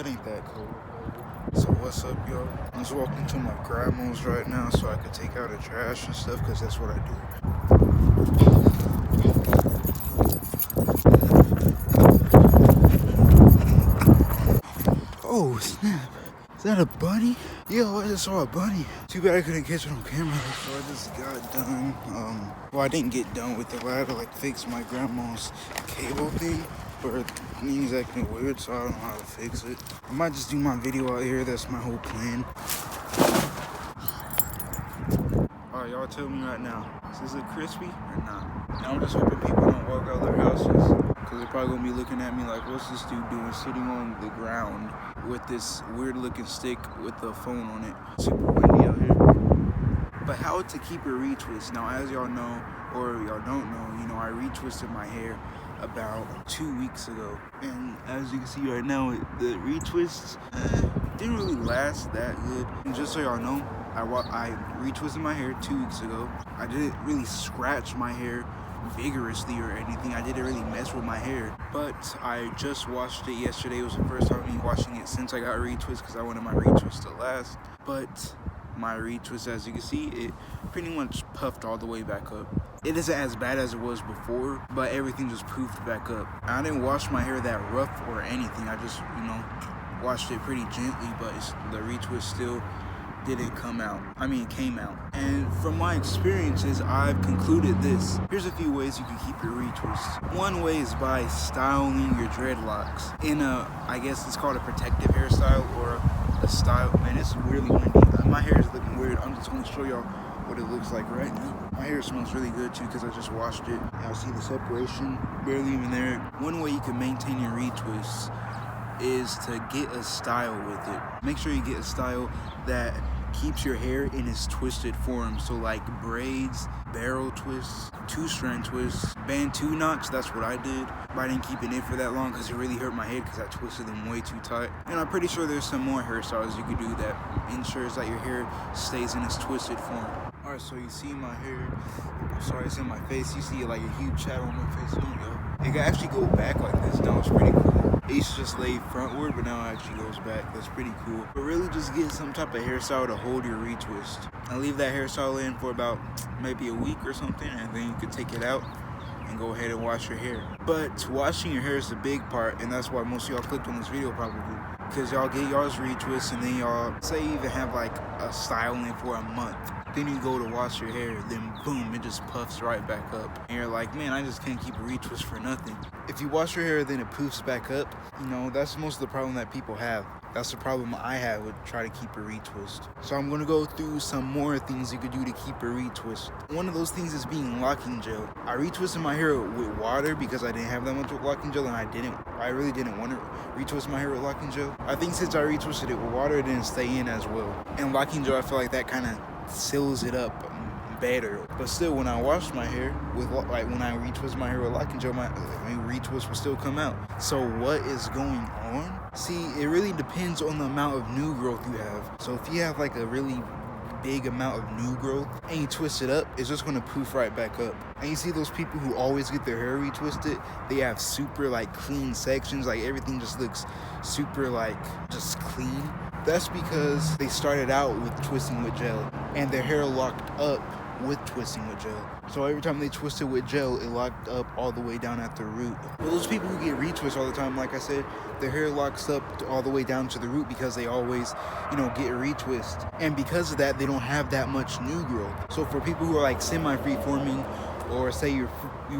ain't that cool. So what's up, yo? I'm just walking to my grandma's right now so I could take out the trash and stuff, because that's what I do. Oh snap, is that a bunny? Yo, I just saw a bunny. Too bad I couldn't catch it on camera. So I just got done, well, I didn't get done with it, but I had to like fix my grandma's cable thing. Her thing's acting weird, so I don't know how to fix it. I might just do my video out here. That's my whole plan. Alright, y'all tell me right now, is it crispy or not? Now I'm just hoping people don't walk out their houses, because they're probably gonna be looking at me like, what's this dude doing sitting on the ground with this weird looking stick with the phone on it. Super windy out here. But how to keep a retwist? Now, as y'all know, or y'all don't know, you know, I retwisted my hair about 2 weeks ago, and as you can see right now, the retwists didn't really last that good. And just so y'all know, I retwisted my hair 2 weeks ago. I didn't really scratch my hair vigorously or anything. I didn't really mess with my hair, but I just washed it yesterday. It was the first time me washing it since I got retwist, because I wanted my retwist to last. But my retwist, as you can see, it pretty much puffed all the way back up. It isn't as bad as it was before, but everything just poofed back up. I didn't wash my hair that rough or anything. I just, you know, washed it pretty gently, but the retwist still didn't come out. I mean, it came out. And from my experiences, I've concluded this. Here's a few ways you can keep your retwists. One way is by styling your dreadlocks in a, I guess it's called a protective hairstyle, or a style. Man, it's really windy. My hair is looking weird. I'm just gonna show y'all what it looks like right now. My hair smells really good too, because I just washed it. Y'all see the separation? Barely even there. One way you can maintain your retwists is to get a style with it. Make sure you get a style that keeps your hair in its twisted form. So like braids, barrel twists, 2-strand twists, bantu knots. That's what I did, but I didn't keep it in for that long because it really hurt my head because I twisted them way too tight. And I'm pretty sure there's some more hairstyles you could do that ensures that your hair stays in its twisted form. Alright, so you see my hair, I'm sorry, it's in my face. You see like a huge shadow on my face. Don't go. It can actually go back like this. Now it's pretty cool. It used to just lay frontward, but now it actually goes back. That's pretty cool. But really just get some type of hairstyle to hold your retwist. And leave that hairstyle in for about maybe a week or something, and then you can take it out and go ahead and wash your hair. But washing your hair is the big part, and that's why most of y'all clicked on this video probably. Because y'all get y'all's retwists, and then y'all, say you even have like a style in for a month. Then you go to wash your hair, then boom, it just puffs right back up. And you're like, man, I just can't keep a retwist for nothing. If you wash your hair, then it poofs back up, you know, that's most of the problem that people have. That's the problem I have with trying to keep a retwist. So I'm going to go through some more things you could do to keep a retwist. One of those things is being locking gel. I retwisted my hair with water because I didn't have that much locking gel, and I really didn't want to retwist my hair with locking gel. I think since I retwisted it with water, it didn't stay in as well. And locking gel, I feel like that kind of seals it up better. But still, when I wash my hair with, like, when I retwist my hair with locking gel, my retwist will still come out. So what is going on? See, it really depends on the amount of new growth you have. So if you have like a really big amount of new growth and you twist it up, it's just going to poof right back up. And you see those people who always get their hair retwisted, they have super like clean sections, like everything just looks super like just clean. That's because they started out with twisting with gel and their hair locked up with twisting with gel. So every time they twisted with gel, it locked up all the way down at the root. Well, those people who get retwists all the time, like I said, their hair locks up all the way down to the root because they always, you know, get retwist. And because of that, they don't have that much new growth. So for people who are like semi-free-forming, or say you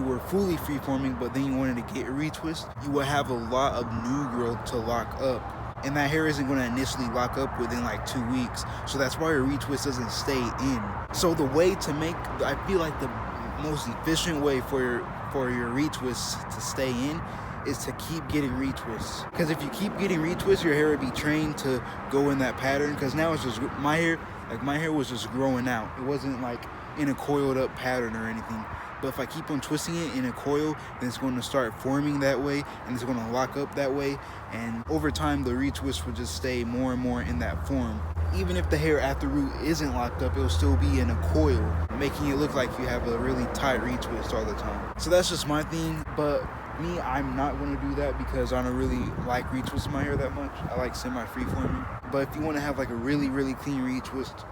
were fully free-forming, but then you wanted to get a retwist, you will have a lot of new growth to lock up. And that hair isn't going to initially lock up within like 2 weeks. So that's why your retwist doesn't stay in. So the way to make, I feel like the most efficient way for your retwists to stay in is to keep getting retwists. Because if you keep getting retwists, your hair would be trained to go in that pattern. Because now it's just, my hair was just growing out. It wasn't like in a coiled up pattern or anything. But if I keep on twisting it in a coil, then it's going to start forming that way, and it's going to lock up that way. And over time, the retwist will just stay more and more in that form. Even if the hair at the root isn't locked up, it'll still be in a coil, making it look like you have a really tight retwist all the time. So that's just my thing. But Me, I'm not going to do that because I don't really like retwisting my hair that much. I like semi-freeforming. But if you want to have like a really, really clean retwist,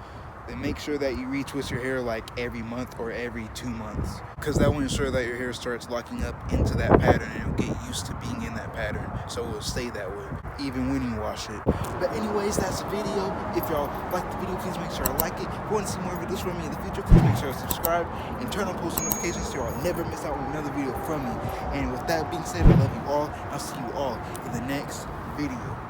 then make sure that you retwist your hair like every month or every 2 months. Because that will ensure that your hair starts locking up into that pattern and it'll get used to being in that pattern. So it will stay that way, even when you wash it. But anyways, that's the video. If y'all like the video, please make sure to like it. If you want to see more videos from me in the future, please make sure to subscribe and turn on post notifications so y'all never miss out on another video from me. And with that being said, I love you all. I'll see you all in the next video.